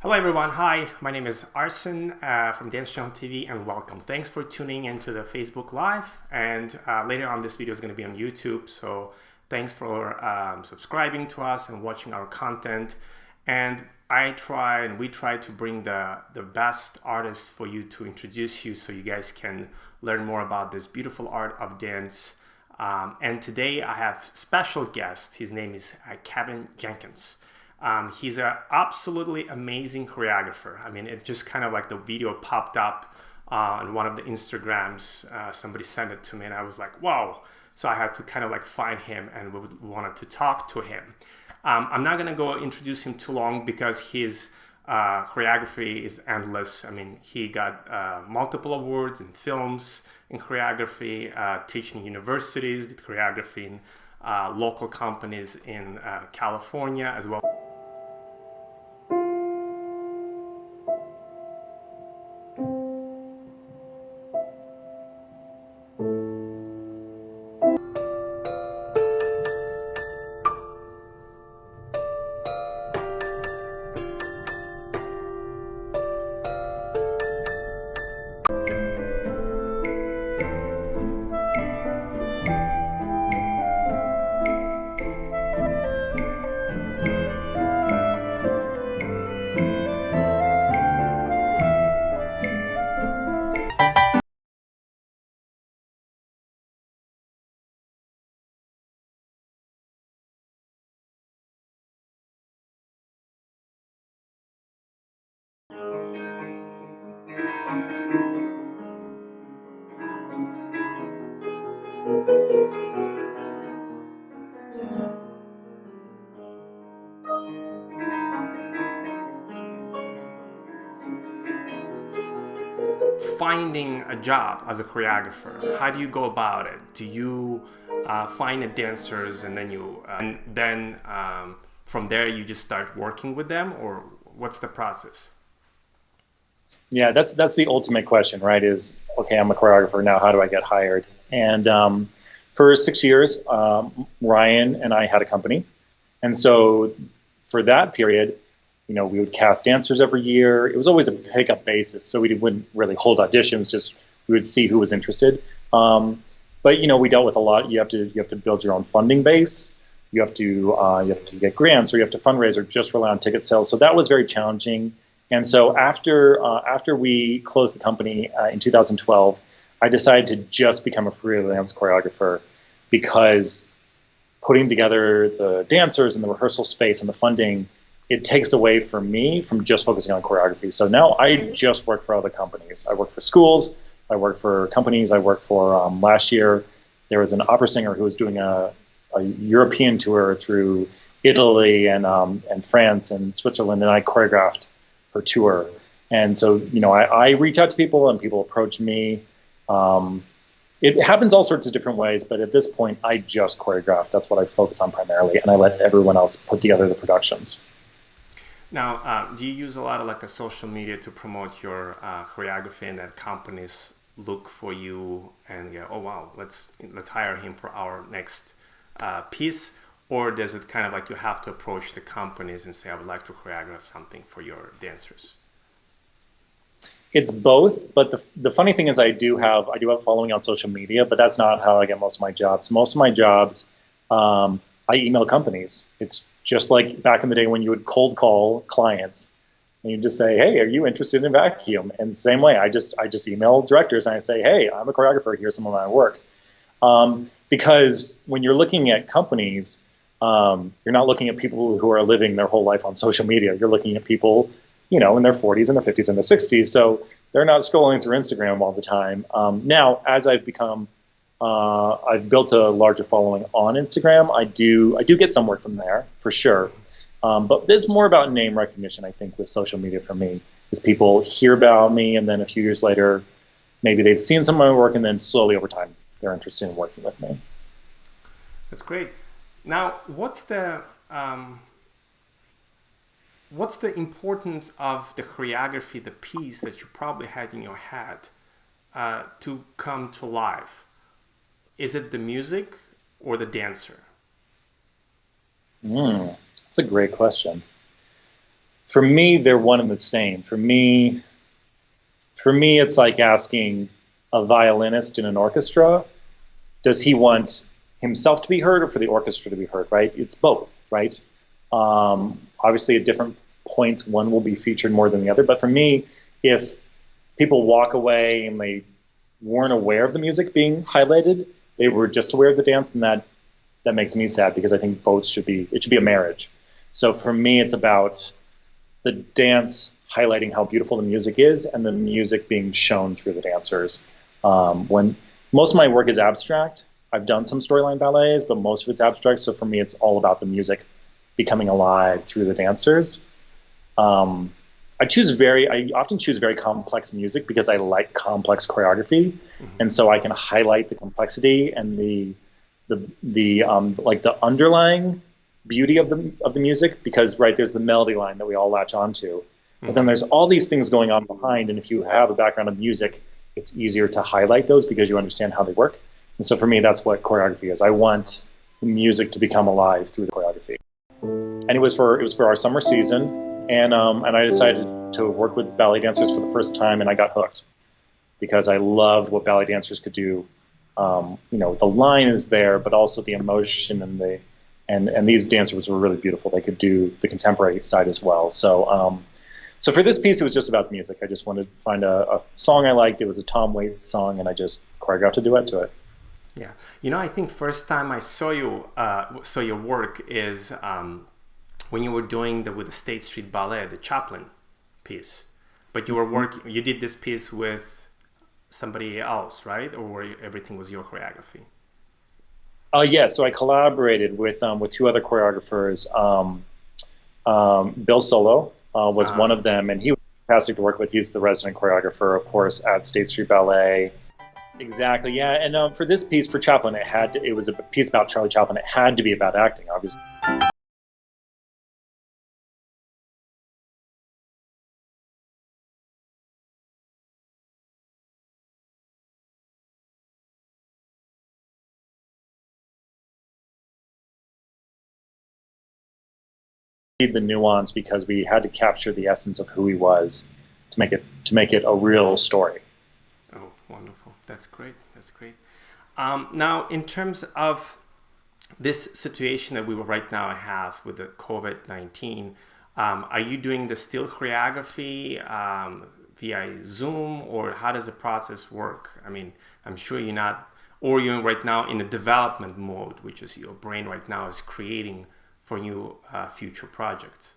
Hello everyone, hi, my name is Arsen from Dance Channel TV and welcome. Thanks for tuning into the Facebook Live and later on this video is going to be on YouTube, so thanks for subscribing to us and watching our content. And we try to bring the best artists for you to introduce you so you guys can learn more about this beautiful art of dance. And today I have special guest, his name is Kevin Jenkins. He's an absolutely amazing choreographer. I mean, it's just kind of like the video popped up on one of the Instagrams. Somebody sent it to me and I was like, wow. So I had to kind of like find him and we wanted to talk to him. I'm not going to go introduce him too long because his choreography is endless. I mean, he got multiple awards in films, in choreography, teaching universities, did choreography in local companies in California as well. Finding a job as a choreographer, how do you go about it? Do you find the dancers and then from there you just start working with them, or what's the process? Yeah, that's the ultimate question, right? Is okay, I'm a choreographer now. How do I get hired? And for 6 years, Ryan and I had a company, and so for that period, we would cast dancers every year. It was always a pickup basis, so we wouldn't really hold auditions. Just we would see who was interested. But we dealt with a lot. You have to build your own funding base. You have to get grants, or you have to fundraise, or just rely on ticket sales. So that was very challenging. And so after we closed the company in 2012, I decided to just become a freelance choreographer because putting together the dancers and the rehearsal space and the funding, it takes away from me from just focusing on choreography. So now I just work for other companies. I work for schools. I work for companies. I work for last year, there was an opera singer who was doing a European tour through Italy and France and Switzerland, and I choreographed her tour. And so, I reach out to people and people approach me. It happens all sorts of different ways, but at this point, I just choreograph. That's what I focus on primarily, and I let everyone else put together the productions. Now, do you use a lot of like a social media to promote your choreography and that companies look for you and go, oh wow, let's hire him for our next piece? Or does it kind of like you have to approach the companies and say, I would like to choreograph something for your dancers? It's both, but the funny thing is I do have following on social media, but that's not how I get most of my jobs. Most of my jobs, I email companies. It's just like back in the day when you would cold call clients and you just say, "Hey, are you interested in vacuum?" And the same way, I just email directors and I say, "Hey, I'm a choreographer. Here's some of my work." Because when you're looking at companies, you're not looking at people who are living their whole life on social media. You're looking at people, in their 40s and their 50s and their 60s. So they're not scrolling through Instagram all the time. Now, as I've built a larger following on Instagram. I do get some work from there for sure. But there's more about name recognition, I think, with social media for me, is people hear about me and then a few years later, maybe they've seen some of my work and then slowly over time, they're interested in working with me. That's great. Now, what's the importance of the choreography, the piece that you probably had in your head, to come to life? Is it the music or the dancer? That's a great question. For me, they're one and the same. For me, it's like asking a violinist in an orchestra, does he want himself to be heard or for the orchestra to be heard, right? It's both, right? Obviously, at different points, one will be featured more than the other. But for me, if people walk away and they weren't aware of the music being highlighted, they were just aware of the dance, and that makes me sad because I think both should be, it should be a marriage. So for me, it's about the dance highlighting how beautiful the music is and the music being shown through the dancers. When most of my work is abstract, I've done some storyline ballets, but most of it's abstract. So for me, it's all about the music becoming alive through the dancers. I often choose very complex music because I like complex choreography, and so I can highlight the complexity and the underlying beauty of the music, because right, there's the melody line that we all latch onto, but then there's all these things going on behind, and if you have a background of music, it's easier to highlight those because you understand how they work. And so for me, that's what choreography is. I want the music to become alive through the choreography. And it was for our summer season, and I decided to work with ballet dancers for the first time, and I got hooked because I loved what ballet dancers could do. The line is there, but also the emotion and these dancers were really beautiful. They could do the contemporary side as well. So for this piece, it was just about the music. I just wanted to find a song I liked. It was a Tom Waits song, and I just choreographed a duet to it. Yeah, I think first time I saw your work is when you were doing with the State Street Ballet, the Chaplin piece. But you were you did this piece with somebody else, right? Or everything was your choreography? Yeah, so I collaborated with two other choreographers. Bill Solo was one of them, and he was fantastic to work with. He's the resident choreographer, of course, at State Street Ballet. Exactly, yeah. And for this piece, for Chaplin, it was a piece about Charlie Chaplin. It had to be about acting, obviously. The nuance because we had to capture the essence of who he was to make it a real story. Oh, wonderful! That's great. That's great. Now, in terms of this situation that we will right now have with the COVID-19, are you doing the still choreography via Zoom, or how does the process work? I mean, I'm sure you're not, or you're right now in a development mode, which is your brain right now is creating for new future projects.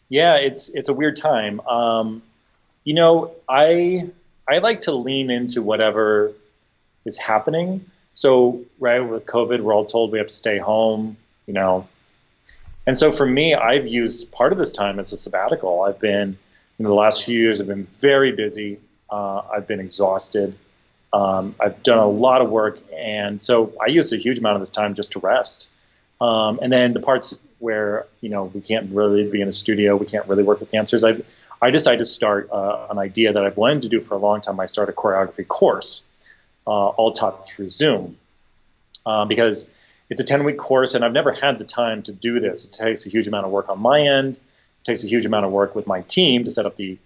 Yeah, it's a weird time. I like to lean into whatever is happening. So right with COVID, we're all told we have to stay home, and so for me, I've used part of this time as a sabbatical. I've been, the last few years, I've been very busy. I've been exhausted. I've done a lot of work, and so I used a huge amount of this time just to rest. And then the parts where we can't really be in a studio, we can't really work with dancers. I decided to start an idea that I've wanted to do for a long time. I started a choreography course, all taught through Zoom, because it's a 10-week course, and I've never had the time to do this. It takes a huge amount of work on my end. It takes a huge amount of work with my team to set up the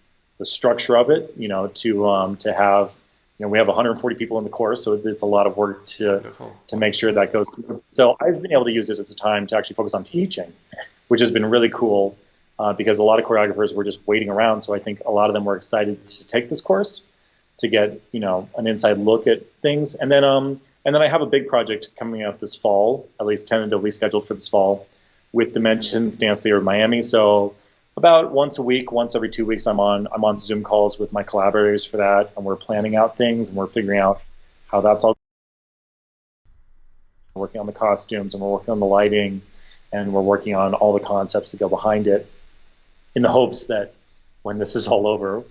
structure of it. To have. We have 140 people in the course, so it's a lot of work to make sure that goes through. So I've been able to use it as a time to actually focus on teaching, which has been really cool because a lot of choreographers were just waiting around. So I think a lot of them were excited to take this course to get an inside look at things. And then I have a big project coming out this fall, at least tentatively scheduled for this fall, with Dimensions Dance Theater of Miami. So about once a week, once every 2 weeks, I'm on Zoom calls with my collaborators for that, and we're planning out things, and we're figuring out how that's all. We're working on the costumes, and we're working on the lighting, and we're working on all the concepts that go behind it, in the hopes that when this is all over,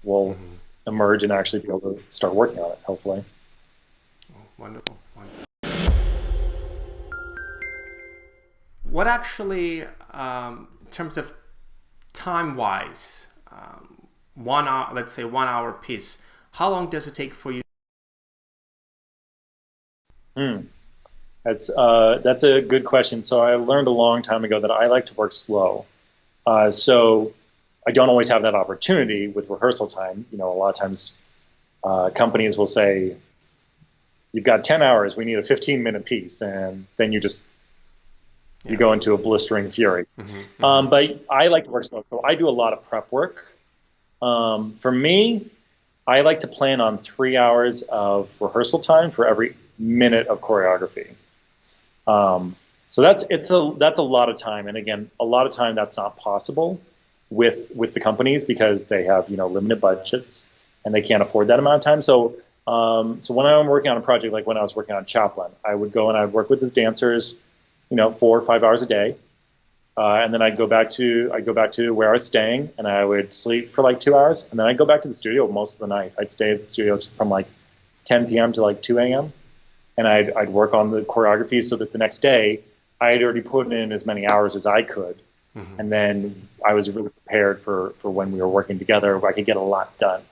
we'll emerge and actually be able to start working on it, hopefully. Oh, wonderful. What actually, in terms of time-wise, 1 hour, let's say 1 hour piece, how long does it take for you? That's a good question. So I learned a long time ago that I like to work slow. So I don't always have that opportunity with rehearsal time. A lot of times companies will say, you've got 10 hours, we need a 15-minute piece. And then you go into a blistering fury. But I like to work slow. So I do a lot of prep work. For me, I like to plan on 3 hours of rehearsal time for every minute of choreography. So that's a lot of time. And again, a lot of time that's not possible with the companies because they have limited budgets and they can't afford that amount of time. So when I'm working on a project, like when I was working on Chaplin, I would go and I'd work with the dancers, 4 or 5 hours a day. And then I'd go back to where I was staying, and I would sleep for like 2 hours, and then I'd go back to the studio most of the night. I'd stay at the studio from like 10 p.m. to like 2 a.m. and I'd work on the choreography so that the next day I had already put in as many hours as I could, and then I was really prepared for when we were working together. I could get a lot done.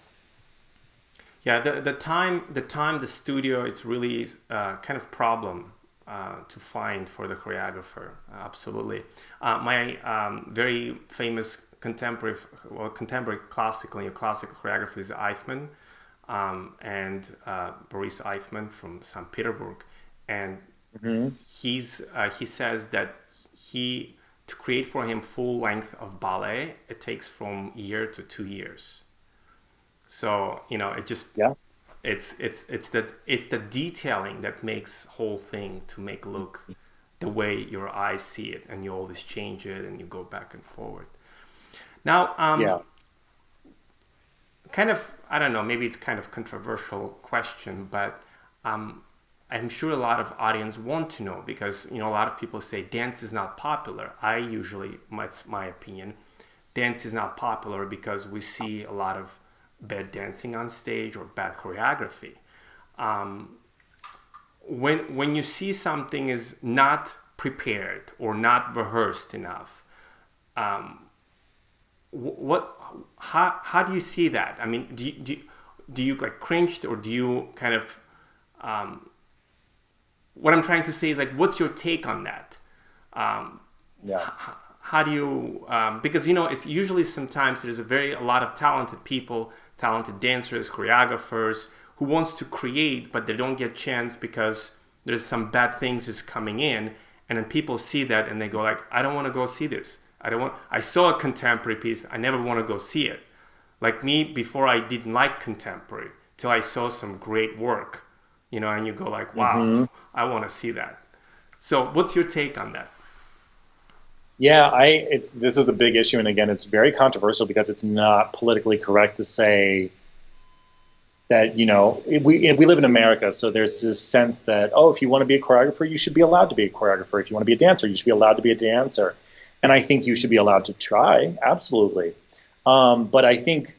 Yeah, the studio, it's really kind of problem to find for the choreographer. Absolutely. My very famous contemporary classical choreographer is Eichmann, and Boris Eichmann from St. Petersburg, and he says that to create for him full length of ballet, it takes from a year to 2 years. So it just it's the detailing that makes whole thing to make look the way your eyes see it, and you always change it and you go back and forward. Now, kind of, I don't know, maybe it's kind of controversial question, but I'm sure a lot of audience want to know, because a lot of people say dance is not popular. It's my opinion, dance is not popular because we see a lot of bad dancing on stage or bad choreography. When you see something is not prepared or not rehearsed enough, how do you see that? I mean, do you like cringed, or do you kind of what I'm trying to say is like, what's your take on that? How do you because it's usually sometimes there's a lot of talented people, talented dancers, choreographers who wants to create, but they don't get chance because there's some bad things just coming in, and then people see that and they go like, I don't want to go see this. I saw a contemporary piece, I never want to go see it. Like me, before I didn't like contemporary till I saw some great work, and you go like, wow, I want to see that. So what's your take on that? Yeah, this is a big issue, and again, it's very controversial because it's not politically correct to say that we live in America, so there's this sense that, if you want to be a choreographer, you should be allowed to be a choreographer. If you want to be a dancer, you should be allowed to be a dancer, and I think you should be allowed to try, absolutely. But I think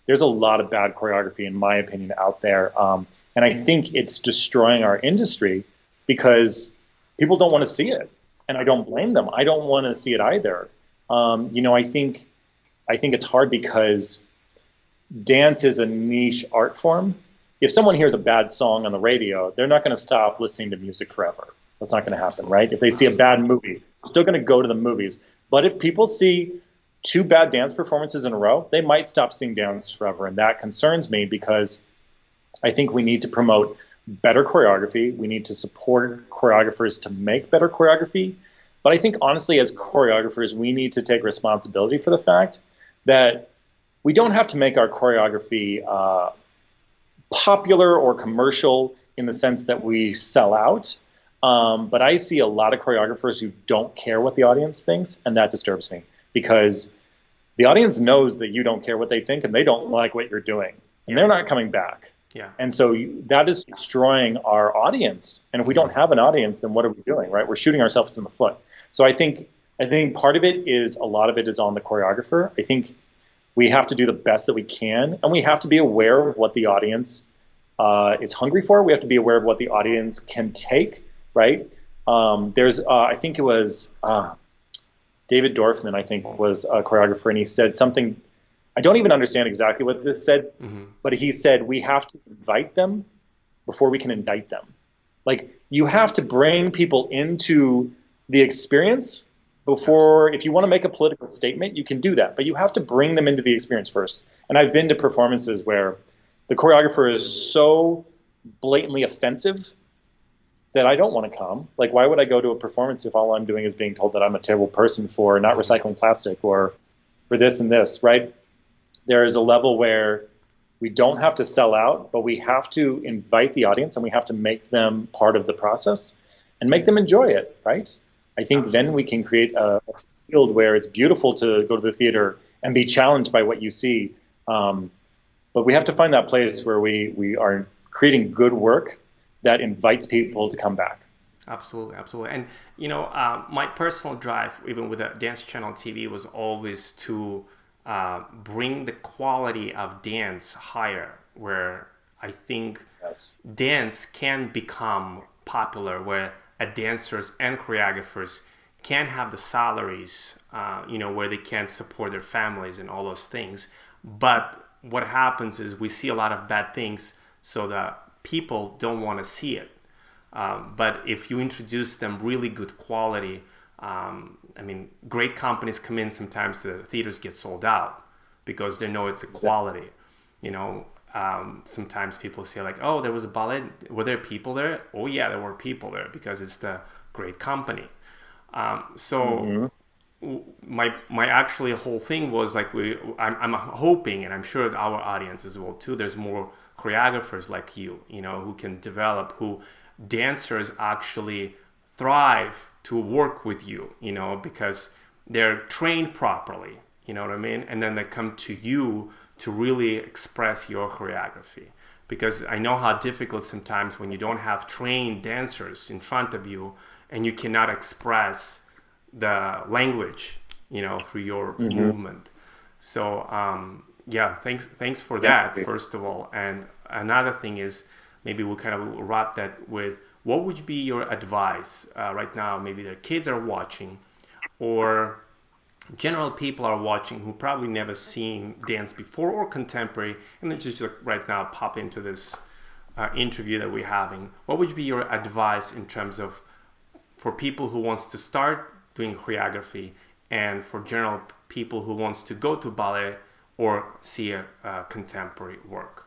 there's a lot of bad choreography, in my opinion, out there, and I think it's destroying our industry because people don't want to see it. And I don't blame them. I don't want to see it either. I think it's hard because dance is a niche art form. If someone hears a bad song on the radio, they're not going to stop listening to music forever. That's not going to happen, right? If they see a bad movie, they're still going to go to the movies. But if people see 2 bad dance performances in a row, they might stop seeing dance forever. And that concerns me because I think we need to promote better choreography. We need to support choreographers to make better choreography. But I think, honestly, as choreographers, we need to take responsibility for the fact that we don't have to make our choreography popular or commercial in the sense that we sell out. But I see a lot of choreographers who don't care what the audience thinks, and that disturbs me because the audience knows that you don't care what they think and they don't like what you're doing, and they're not coming back. Yeah. And so that is destroying our audience. And if we don't have an audience, then what are we doing, right? We're shooting ourselves in the foot. So I think part of it is, a lot of it is on the choreographer. I think we have to do the best that we can, and we have to be aware of what the audience is hungry for. We have to be aware of what the audience can take, right? I think it was David Dorfman, I think, was a choreographer, and he said something. I don't even understand exactly what this said, but he said we have to invite them before we can indict them. Like, you have to bring people into the experience before, if you want to make a political statement, you can do that, but you have to bring them into the experience first. And I've been to performances where the choreographer is so blatantly offensive that I don't want to come. Like, why would I go to a performance if all I'm doing is being told that I'm a terrible person for not recycling plastic or for this and this, right? There is a level where we don't have to sell out, but we have to invite the audience and we have to make them part of the process and make them enjoy it, right? I think then we can create a field where it's beautiful to go to the theater and be challenged by what you see. But we have to find that place where we are creating good work that invites people to come back. Absolutely, absolutely. And my personal drive, even with the Dance Channel TV, was always to bring the quality of dance higher, where I think dance can become popular, where dancers and choreographers can have the salaries, where they can support their families and all those things. But what happens is we see a lot of bad things, so that people don't want to see it. But if you introduce them really good quality, great companies come in, sometimes the theaters get sold out because they know it's a quality. Sometimes people say like, oh, there was a ballet. Were there people there? Oh yeah, there were people there because it's the great company. My actually whole thing was like I'm hoping, and I'm sure that our audiences will too, there's more choreographers like you, who can develop, who dancers actually thrive to work with you, because they're trained properly, you know what I mean? And then they come to you to really express your choreography. Because I know how difficult sometimes when you don't have trained dancers in front of you and you cannot express the language, through your movement. So, thanks for that, first of all. And another thing is, maybe we'll kind of wrap that with, what would be your advice right now? Maybe their kids are watching, or general people are watching who probably never seen dance before or contemporary, and then just like right now pop into this interview that we're having. What would be your advice in terms of, for people who wants to start doing choreography, and for general people who wants to go to ballet or see a contemporary work?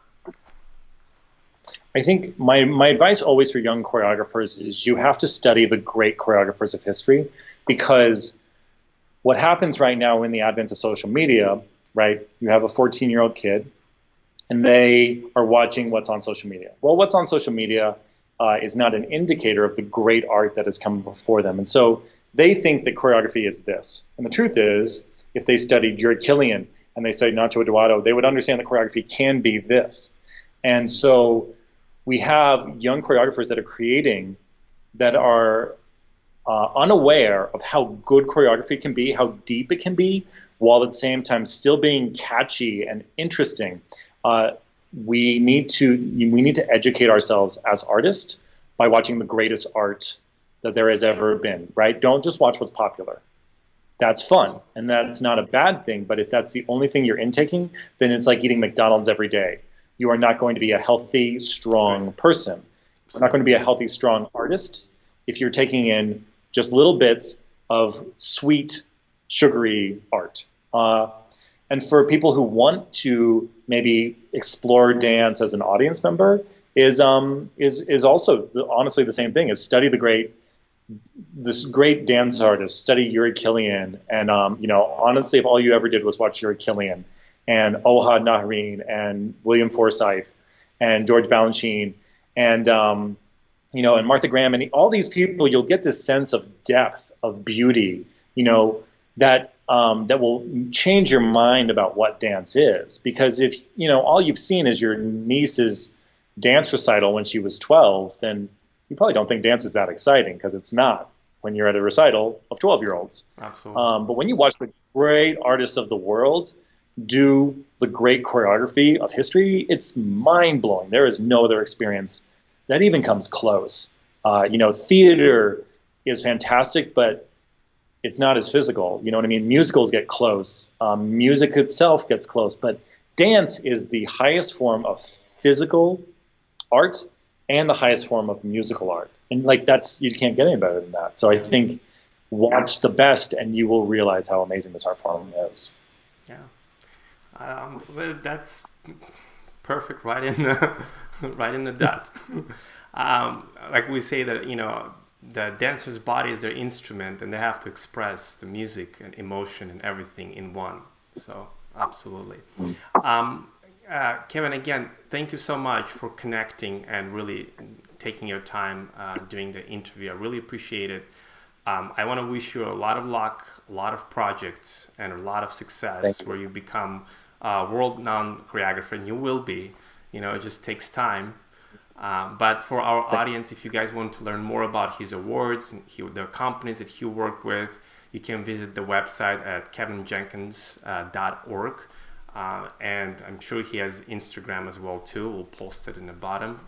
I think my advice always for young choreographers is you have to study the great choreographers of history, because what happens right now in the advent of social media, right? You have a 14-year-old kid and they are watching what's on social media. Well, what's on social media is not an indicator of the great art that has come before them. And so they think that choreography is this. And the truth is, if they studied Yuri Killian and they studied Nacho Eduardo, they would understand that choreography can be this. And so we have young choreographers that are creating that are unaware of how good choreography can be, how deep it can be, while at the same time still being catchy and interesting. We need to educate ourselves as artists by watching the greatest art that there has ever been, right? Don't just watch what's popular. That's fun, and that's not a bad thing, but if that's the only thing you're intaking, then it's like eating McDonald's every day. You are not going to be a healthy, strong person. You're not going to be a healthy, strong artist if you're taking in just little bits of sweet, sugary art. And for people who want to maybe explore dance as an audience member, is also honestly the same thing. Is study this great dance artist, study Yuri Killian, and honestly, if all you ever did was watch Yuri Killian and Ohad Naharin and William Forsythe and George Balanchine and and Martha Graham and all these people, you'll get this sense of depth, of beauty, that will change your mind about what dance is. Because if all you've seen is your niece's dance recital when she was 12, then you probably don't think dance is that exciting, because it's not when you're at a recital of 12-year-olds. Absolutely. But when you watch the great artists of the world do the great choreography of history, it's mind-blowing. There is no other experience that even comes close. Theater is fantastic, but it's not as physical. You know what I mean? Musicals get close. Music itself gets close. But dance is the highest form of physical art and the highest form of musical art. And you can't get any better than that. So I think watch the best, and you will realize how amazing this art form is. Yeah. Well, that's perfect, right in the right in the dot. Like we say that the dancer's body is their instrument, and they have to express the music and emotion and everything in one. So absolutely. Um, Kevin, again, thank you so much for connecting and really taking your time doing the interview. I really appreciate it. I want to wish you a lot of luck, a lot of projects, and a lot of Thank success you. where you become a world-renowned choreographer, and you will be. It just takes time. But for our audience, if you guys want to learn more about his awards and the companies that he worked with, you can visit the website at kevinjenkins.org. And I'm sure he has Instagram as well too. We'll post it in the bottom.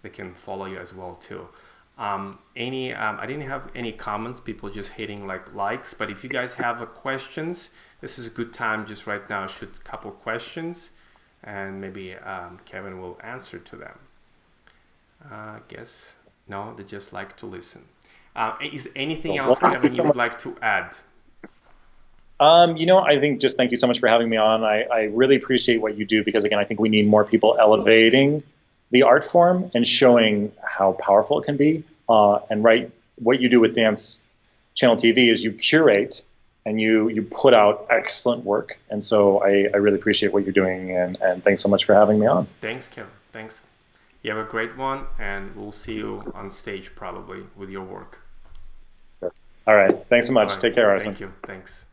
They can follow you as well too. I didn't have any comments, people just hitting likes, but if you guys have questions, this is a good time just right now, shoot a couple questions and maybe Kevin will answer to them. I guess no, they just like to listen. Is anything Well, else, thank you Kevin, you so would much. like to add? I think just thank you so much for having me on. I really appreciate what you do because, again, I think we need more people elevating the art form and showing how powerful it can be. And right, what you do with Dance Channel TV is you curate and you put out excellent work. And so I really appreciate what you're doing. And thanks so much for having me on. Thanks, Kevin. Thanks. You have a great one, and we'll see you on stage probably with your work. All right. Thanks so All much. right. Take care, Arson. Thank you. Thanks.